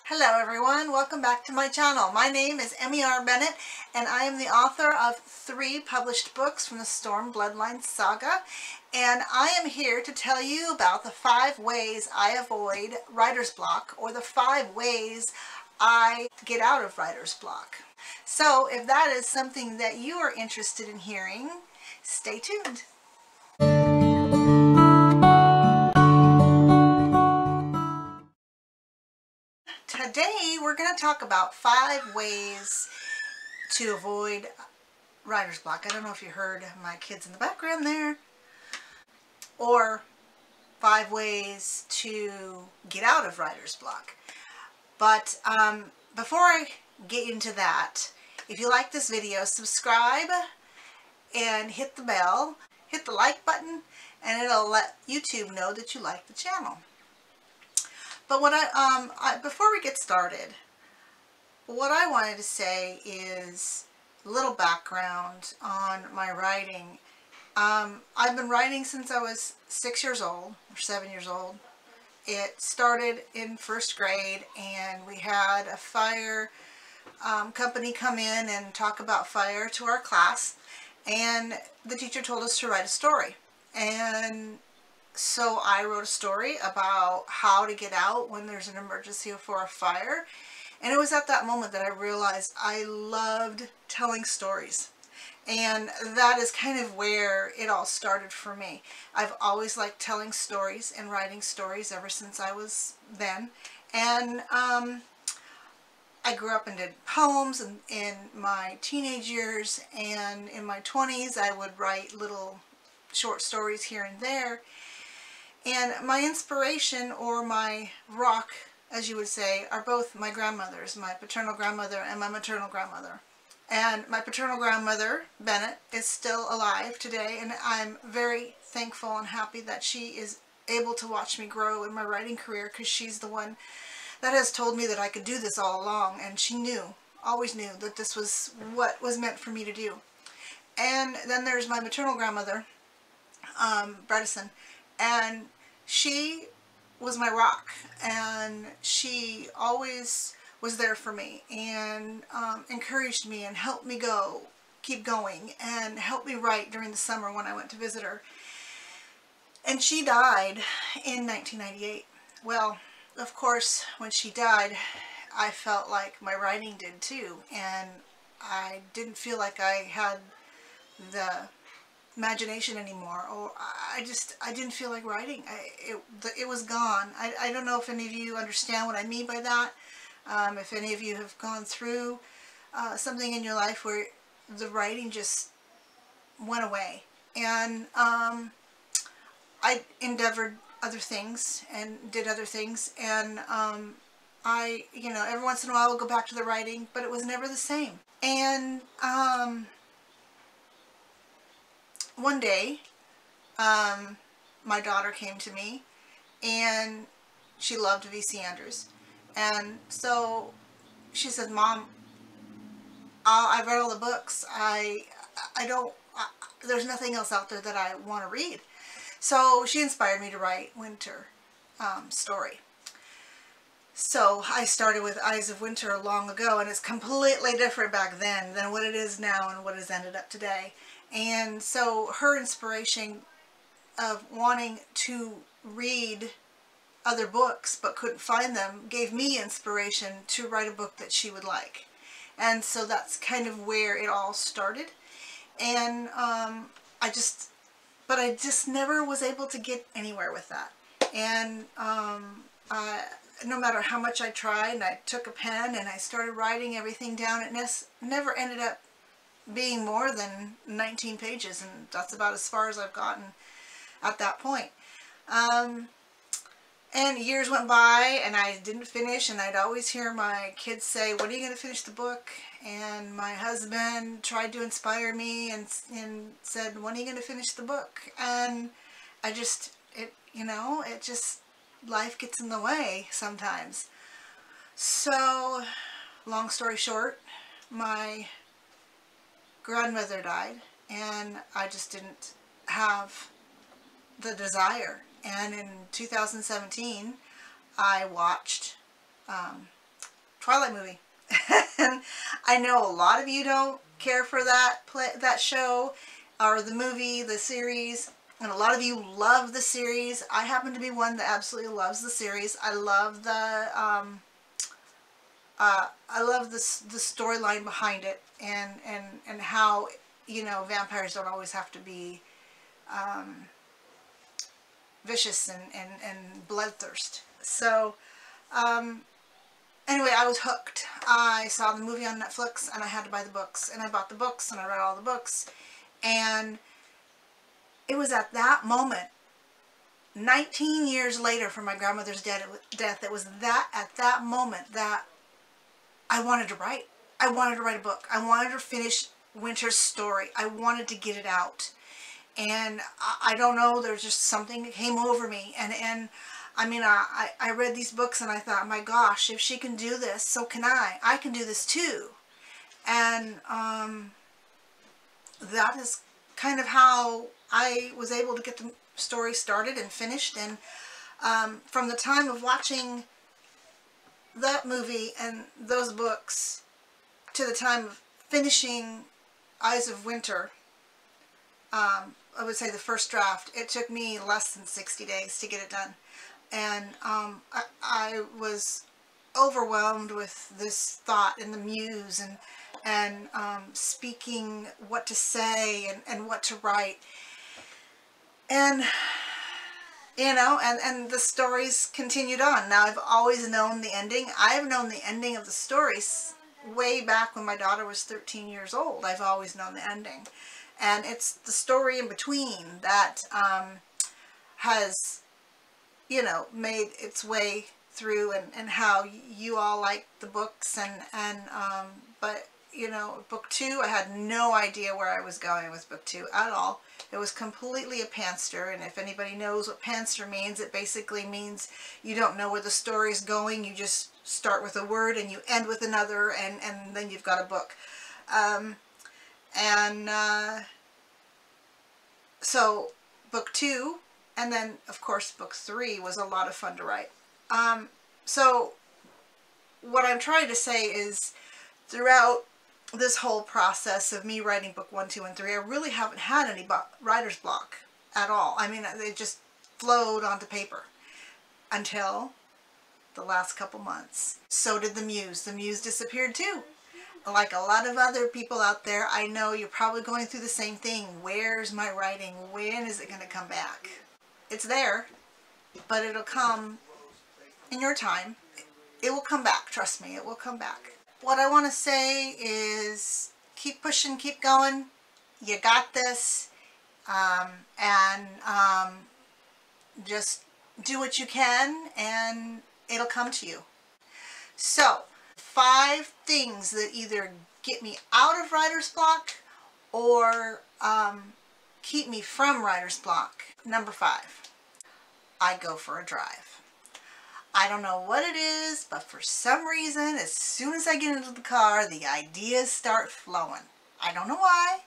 Hello everyone, welcome back to my channel. My name is Emmy Bennett and I am the author of 3 published books from the Storm Bloodline saga, and I am here to tell you about the 5 ways I avoid writer's block, or the 5 ways I get out of writer's block. So if that is something that you are interested in hearing, stay tuned. Today we're going to talk about 5 ways to avoid writer's block. I don't know if you heard my kids in the background there. Or 5 ways to get out of writer's block. But before I get into that, if you like this video, subscribe and hit the bell, hit the like button, and it'll let YouTube know that you like the channel. But what before we get started, what I wanted to say is a little background on my writing. I've been writing since I was 6 years old, or 7 years old. It started in 1st grade, and we had a fire company come in and talk about fire to our class, and the teacher told us to write a story. And so I wrote a story about how to get out when there's an emergency for a fire. And it was at that moment that I realized I loved telling stories. And that is kind of where it all started for me. I've always liked telling stories and writing stories ever since I was then. And I grew up and did poems in my teenage years, and in my 20s I would write little short stories here and there. And my inspiration, or my rock, as you would say, are both my grandmothers, my paternal grandmother and my maternal grandmother. And my paternal grandmother, Bennett, is still alive today, and I'm very thankful and happy that she is able to watch me grow in my writing career, because she's the one that has told me that I could do this all along, and she knew, always knew, that this was what was meant for me to do. And then there's my maternal grandmother, Bredesen, and she was my rock, and she always was there for me, and encouraged me and helped me keep going, and helped me write during the summer when I went to visit her. And she died in 1998. Well, of course, when she died, I felt like my writing did too, and I didn't feel like I had the imagination anymore, or I didn't feel like writing. It was gone. I don't know if any of you understand what I mean by that. If any of you have gone through something in your life where the writing just went away. And I endeavored other things and did other things, and every once in a while I would go back to the writing, but it was never the same. And one day, my daughter came to me, and she loved V.C. Andrews. And so she said, "Mom, I've read all the books. There's nothing else out there that I want to read." So she inspired me to write Winter story. So I started with Eyes of Winter long ago, and it's completely different back then than what it is now and what has ended up today. And so her inspiration of wanting to read other books but couldn't find them gave me inspiration to write a book that she would like. And so that's kind of where it all started. And I just never was able to get anywhere with that. And no matter how much I tried, and I took a pen and I started writing everything down, it never ended up being more than 19 pages, and that's about as far as I've gotten at that point. And years went by, and I didn't finish, and I'd always hear my kids say, "When are you going to finish the book?" And my husband tried to inspire me and said, "When are you going to finish the book?" And life gets in the way sometimes. So, long story short, my grandmother died, and I just didn't have the desire. And in 2017, I watched Twilight movie. And I know a lot of you don't care for that show or the movie, the series, and a lot of you love the series. I happen to be one that absolutely loves the series. I love the storyline behind it, and how, you know, vampires don't always have to be vicious and bloodthirst. So anyway, I was hooked. I saw the movie on Netflix, and I had to buy the books, and I bought the books, and I read all the books, and it was at that moment, 19 years later from my grandmother's death, it was at that moment that I wanted to write. I wanted to write a book. I wanted to finish Winter's story. I wanted to get it out. And I don't know, there's just something that came over me. And I mean, I read these books and I thought, my gosh, if she can do this, so can I. I can do this too. And that is kind of how I was able to get the story started and finished. And from the time of watching that movie and those books to the time of finishing Eyes of Winter, I would say the first draft, it took me less than 60 days to get it done. And I was overwhelmed with this thought and the muse, and speaking what to say and what to write. And, you know, and the stories continued on. Now, I've always known the ending. I've known the ending of the stories way back when my daughter was 13 years old. I've always known the ending. And it's the story in between that has, you know, made its way through, and how you all like the books, but, you know, book 2, I had no idea where I was going with book 2 at all. It was completely a pantster, and if anybody knows what pantster means, it basically means you don't know where the story is going. You just start with a word and you end with another, and then you've got a book. So book 2, and then of course book 3 was a lot of fun to write. So what I'm trying to say is, throughout this whole process of me writing book 1, 2, and 3, I really haven't had any writer's block at all. I mean, they just flowed onto paper until the last couple months. So did the muse. The muse disappeared too. Like a lot of other people out there, I know you're probably going through the same thing. Where's my writing? When is it going to come back? It's there, but it'll come in your time. It will come back. Trust me, it will come back. What I want to say is, keep pushing, keep going. You got this. Just do what you can, and it'll come to you. So, 5 things that either get me out of writer's block or keep me from writer's block. Number 5, I go for a drive. I don't know what it is, but for some reason, as soon as I get into the car, the ideas start flowing. I don't know why.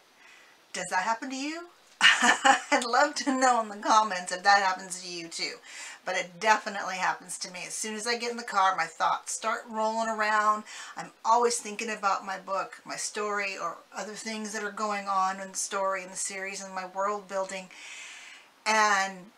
Does that happen to you? I'd love to know in the comments if that happens to you too. But it definitely happens to me. As soon as I get in the car, my thoughts start rolling around. I'm always thinking about my book, my story, or other things that are going on in the story, in the series, and my world building. And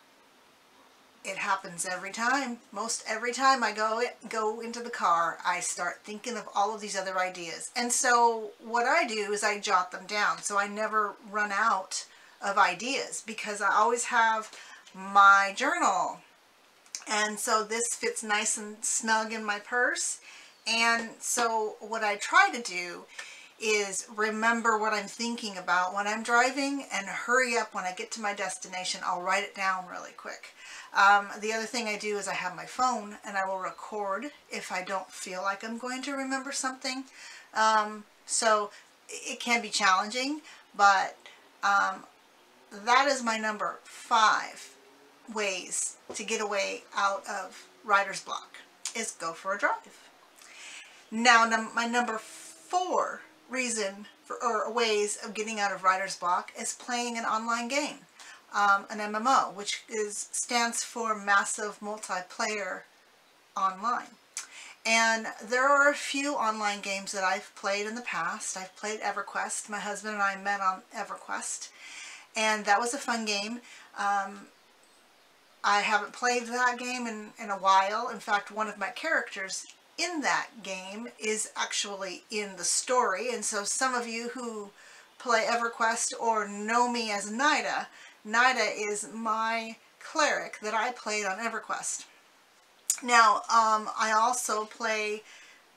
it happens every time. Most every time I go into the car, I start thinking of all of these other ideas. And so what I do is I jot them down, so I never run out of ideas, because I always have my journal. And so this fits nice and snug in my purse. And so what I try to do is remember what I'm thinking about when I'm driving, and hurry up when I get to my destination. I'll write it down really quick. The other thing I do is I have my phone, and I will record if I don't feel like I'm going to remember something. So it can be challenging, but that is my number 5 ways to get away out of writer's block, is go for a drive. Now, my number 4 reason or ways of getting out of writer's block is playing an online game, an MMO, which stands for Massive Multiplayer Online. And there are a few online games that I've played in the past. I've played EverQuest. My husband and I met on EverQuest, and that was a fun game. I haven't played that game in a while. In fact, one of my characters in that game is actually in the story, and so some of you who play EverQuest or know me as Nida, Nida is my cleric that I played on EverQuest. Now, I also play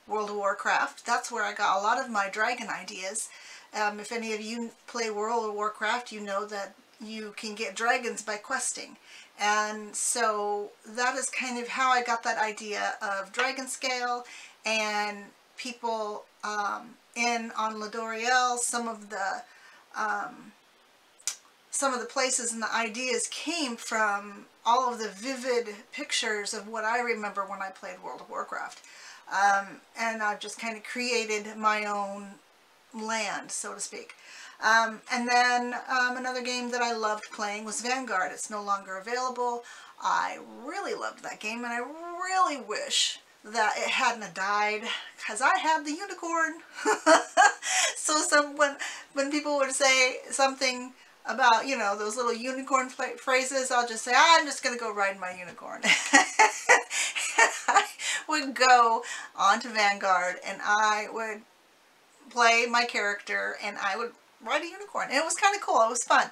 World of Warcraft. That's where I got a lot of my dragon ideas. If any of you play World of Warcraft, you know that you can get dragons by questing. And so that is kind of how I got that idea of dragon scale, and people in on Ladoriel, some of the places and the ideas came from all of the vivid pictures of what I remember when I played World of Warcraft. And I've just kind of created my own land, so to speak. And then another game that I loved playing was Vanguard. It's no longer available. I really loved that game, and I really wish that it hadn't died, because I had the unicorn. So when people would say something about, you know, those little unicorn phrases, I'll just say, I'm just going to go ride my unicorn. I would go onto Vanguard, and I would play my character, and I would ride a unicorn. And it was kind of cool. It was fun.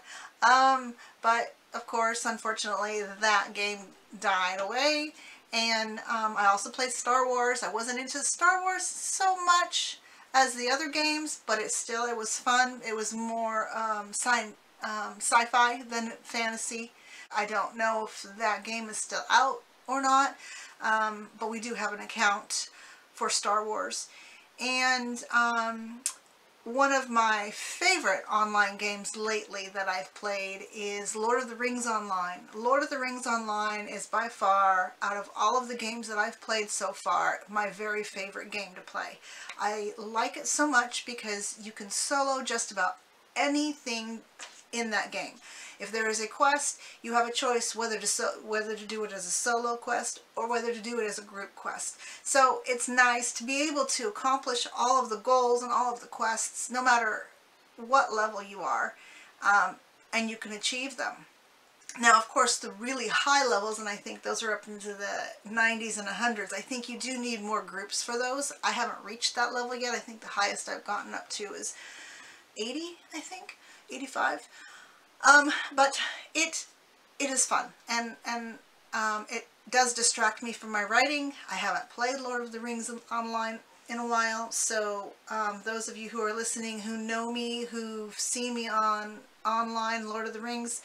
But, of course, unfortunately, that game died away. And I also played Star Wars. I wasn't into Star Wars so much as the other games, but it was fun. It was more sci-fi than fantasy. I don't know if that game is still out or not, but we do have an account for Star Wars. And one of my favorite online games lately that I've played is Lord of the Rings Online. Lord of the Rings Online is by far, out of all of the games that I've played so far, my very favorite game to play. I like it so much because you can solo just about anything in that game. If there is a quest, you have a choice whether to do it as a solo quest or whether to do it as a group quest. So it's nice to be able to accomplish all of the goals and all of the quests, no matter what level you are, and you can achieve them. Now, of course, the really high levels, and I think those are up into the 90s and 100s, I think you do need more groups for those. I haven't reached that level yet. I think the highest I've gotten up to is 80, I think, 85. But it is fun, and it does distract me from my writing. I haven't played Lord of the Rings Online in a while, so those of you who are listening who know me, who've seen me on online Lord of the Rings,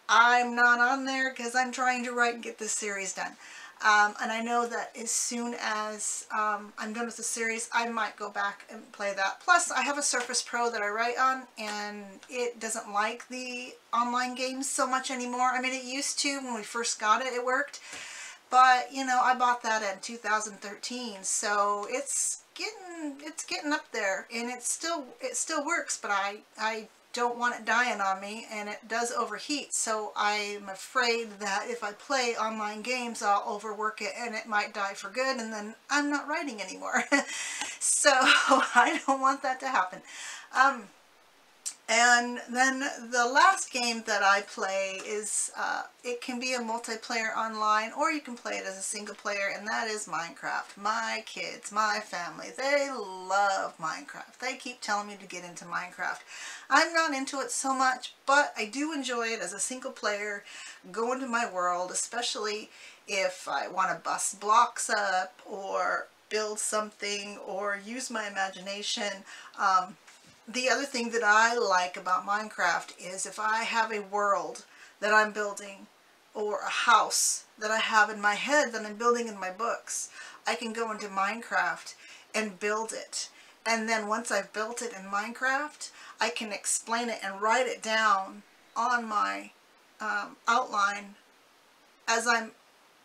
I'm not on there because I'm trying to write and get this series done. And I know that as soon as I'm done with the series, I might go back and play that. Plus, I have a Surface Pro that I write on, and it doesn't like the online games so much anymore. I mean, it used to when we first got it, it worked. But, you know, I bought that in 2013, so it's getting up there, and it still works, but I don't want it dying on me, and it does overheat, so I'm afraid that if I play online games, I'll overwork it and it might die for good, and then I'm not writing anymore. So I don't want that to happen. And then the last game that I play is, it can be a multiplayer online, or you can play it as a single player, and that is Minecraft. My kids, my family, they love Minecraft. They keep telling me to get into Minecraft. I'm not into it so much, but I do enjoy it as a single player, go into my world, especially if I want to bust blocks up, or build something, or use my imagination. The other thing that I like about Minecraft is if I have a world that I'm building, or a house that I have in my head that I'm building in my books, I can go into Minecraft and build it. And then once I've built it in Minecraft, I can explain it and write it down on my outline as I'm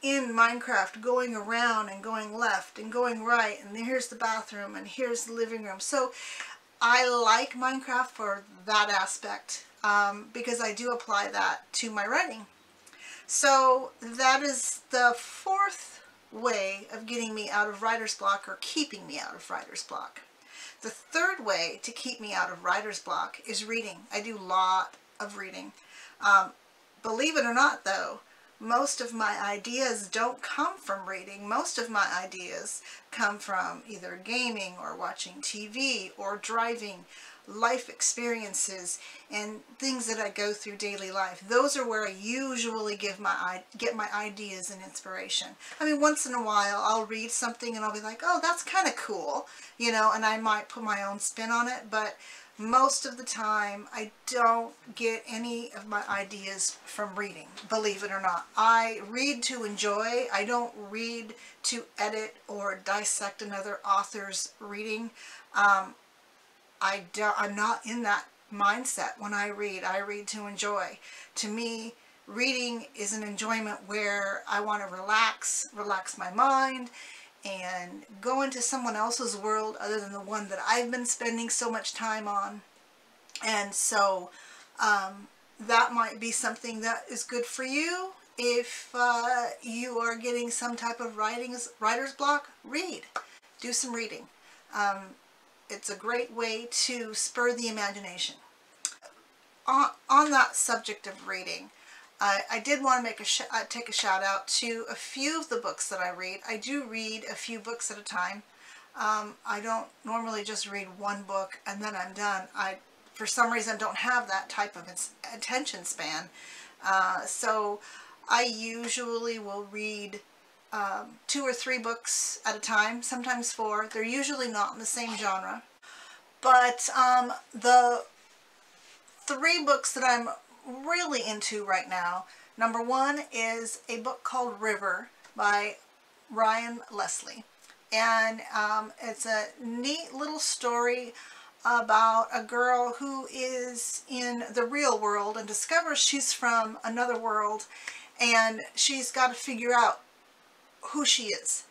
in Minecraft, going around and going left and going right, and here's the bathroom and here's the living room. So I like Minecraft for that aspect, because I do apply that to my writing. So that is the fourth way of getting me out of writer's block or keeping me out of writer's block. The third way to keep me out of writer's block is reading. I do a lot of reading. Believe it or not though, most of my ideas don't come from reading. Most of my ideas come from either gaming or watching TV or driving, life experiences and things that I go through daily life. Those are where I usually get my ideas and inspiration. I mean, once in a while I'll read something and I'll be like, oh, that's kind of cool, you know, and I might put my own spin on it, but most of the time I don't get any of my ideas from reading, believe it or not. I read to enjoy. I don't read to edit or dissect another author's reading. I'm not in that mindset when I read. I read to enjoy. To me, reading is an enjoyment where I want to relax my mind, and go into someone else's world other than the one that I've been spending so much time on. And so that might be something that is good for you. If you are getting some type of writer's block, read. Do some reading. It's a great way to spur the imagination. On that subject of reading, I did want to make take a shout out to a few of the books that I read. I do read a few books at a time. I don't normally just read one book and then I'm done. For some reason, don't have that type of attention span. So I usually will read 2 or 3 books at a time, sometimes 4. They're usually not in the same genre. But the 3 books that I'm really into right now, number 1 is a book called River by Ryan Leslie. And it's a neat little story about a girl who is in the real world and discovers she's from another world, and she's got to figure out who she is.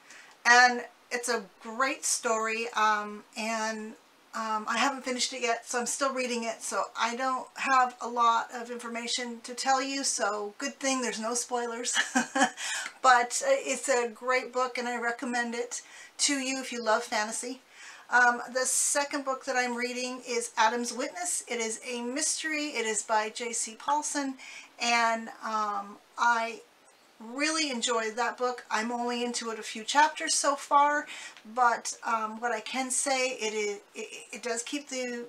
And it's a great story, and I haven't finished it yet, so I'm still reading it, so I don't have a lot of information to tell you, so good thing there's no spoilers. But it's a great book and I recommend it to you if you love fantasy. The second book that I'm reading is Adam's Witness. It is a mystery. It is by J.C. Paulson, and I really enjoyed that book. I'm only into it a few chapters so far, but what I can say, it does keep the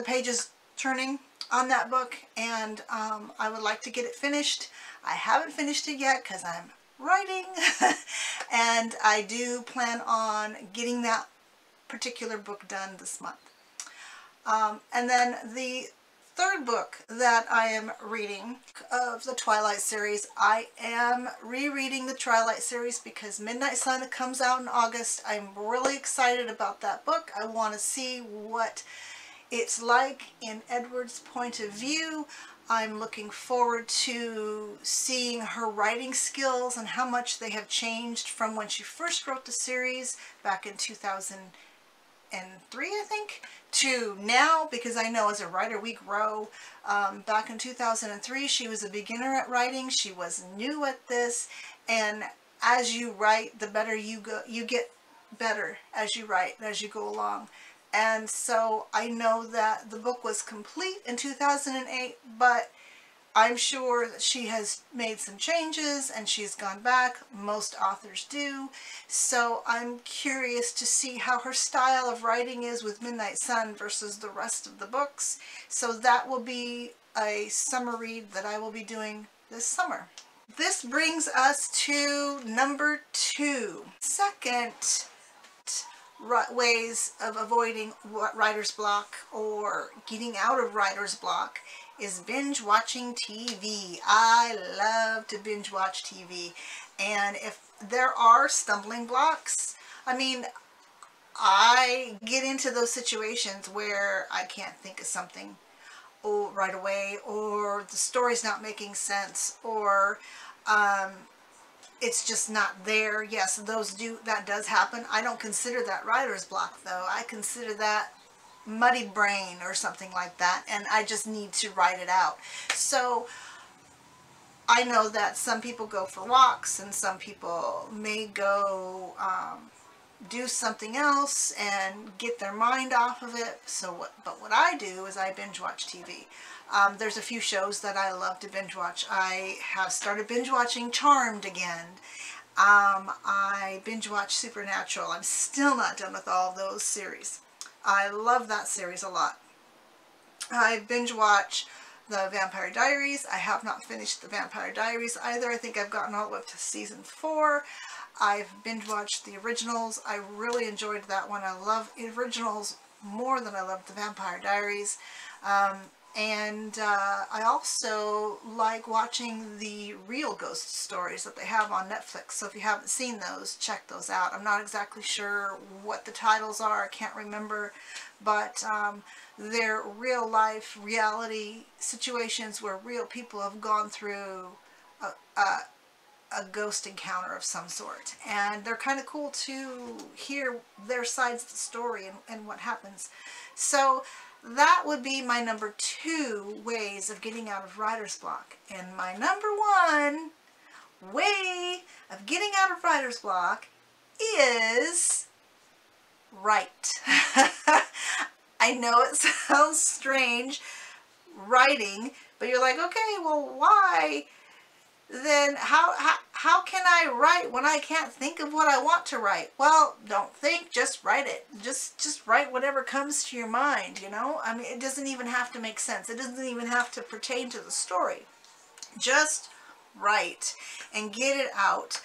pages turning on that book, and I would like to get it finished. I haven't finished it yet because I'm writing, and I do plan on getting that particular book done this month. And then the third book that I am reading of the Twilight series, I am rereading the Twilight series because Midnight Sun comes out in August. I'm really excited about that book. I want to see what it's like in Edward's point of view. I'm looking forward to seeing her writing skills and how much they have changed from when she first wrote the series back in 2003, I think, to now, because I know as a writer we grow. Back in 2003 she was a beginner at writing. She was new at this, and as you write, the better you go, you get better as you write, as you go along. And so I know that the book was complete in 2008, but I'm sure that she has made some changes and she's gone back. Most authors do. So I'm curious to see how her style of writing is with Midnight Sun versus the rest of the books. So that will be a summer read that I will be doing this summer. This brings us to number 2. Second ways of avoiding writer's block or getting out of writer's block is binge watching TV. I love to binge watch TV, and if there are stumbling blocks, I mean, I get into those situations where I can't think of something right away, or the story's not making sense, or it's just not there. Yes, that does happen. I don't consider that writer's block though. I consider that muddy brain or something like that, and I just need to write it out. So I know that some people go for walks and some people may go do something else and get their mind off of it. But what I do is I binge watch TV. There's a few shows that I love to binge watch. I have started binge watching Charmed again. I binge watch Supernatural. I'm still not done with all of those series. I love that series a lot. I binge watch the Vampire Diaries. I have not finished the Vampire Diaries either. I think I've gotten all the way up to season 4. I've binge watched the originals. I really enjoyed that one. I love originals more than I love the Vampire Diaries. I also like watching the real ghost stories that they have on Netflix. So if you haven't seen those, check those out. I'm not exactly sure what the titles are. I can't remember. But they're real life reality situations where real people have gone through a ghost encounter of some sort. And they're kind of cool to hear their sides of the story and what happens. So that would be my number 2 ways of getting out of writer's block. And my number 1 way of getting out of writer's block is write. I know it sounds strange, writing, but you're like, okay, well, why? Then how can I write when I can't think of what I want to write? Well, don't think, just write it. Just write whatever comes to your mind, you know? I mean, it doesn't even have to make sense. It doesn't even have to pertain to the story. Just write and get it out.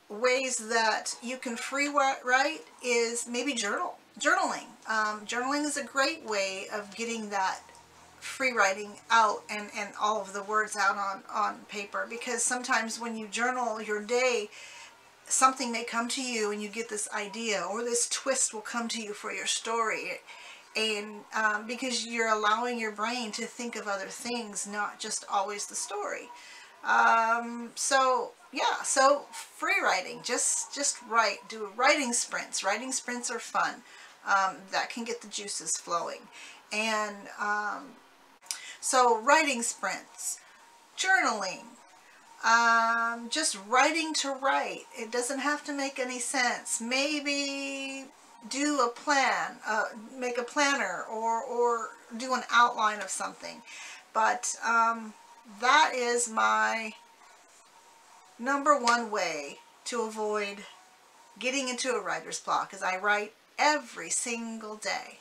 Ways that you can free write is maybe journaling. Journaling is a great way of getting that free writing out and all of the words out on paper, because sometimes when you journal your day, something may come to you and you get this idea, or this twist will come to you for your story, and because you're allowing your brain to think of other things, not just always the story. So yeah, so free writing, just write, do writing sprints. Writing sprints are fun. That can get the juices flowing. And so writing sprints, journaling, just writing to write. It doesn't have to make any sense. Maybe do a plan, make a planner, or do an outline of something. But that is my number 1 way to avoid getting into a writer's block, is I write every single day.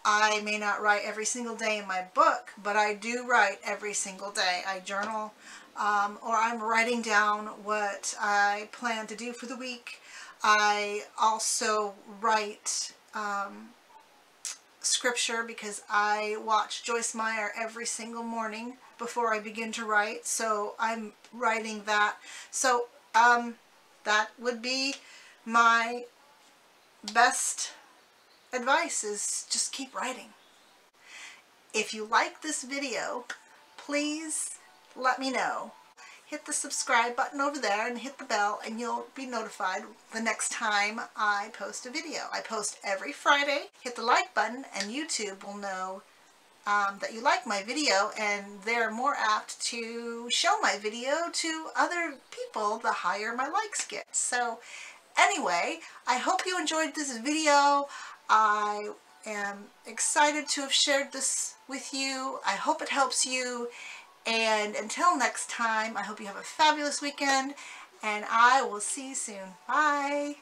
I may not write every single day in my book, but I do write every single day. I journal, or I'm writing down what I plan to do for the week. I also write scripture, because I watch Joyce Meyer every single morning before I begin to write, so I'm writing that. So that would be my best advice, is just keep writing. If you like this video, please let me know. Hit the subscribe button over there and hit the bell, and you'll be notified the next time I post a video. I post every Friday. Hit the like button and YouTube will know that you like my video, and they're more apt to show my video to other people the higher my likes get. So anyway, I hope you enjoyed this video. I am excited to have shared this with you. I hope it helps you. And until next time, I hope you have a fabulous weekend, and I will see you soon. Bye!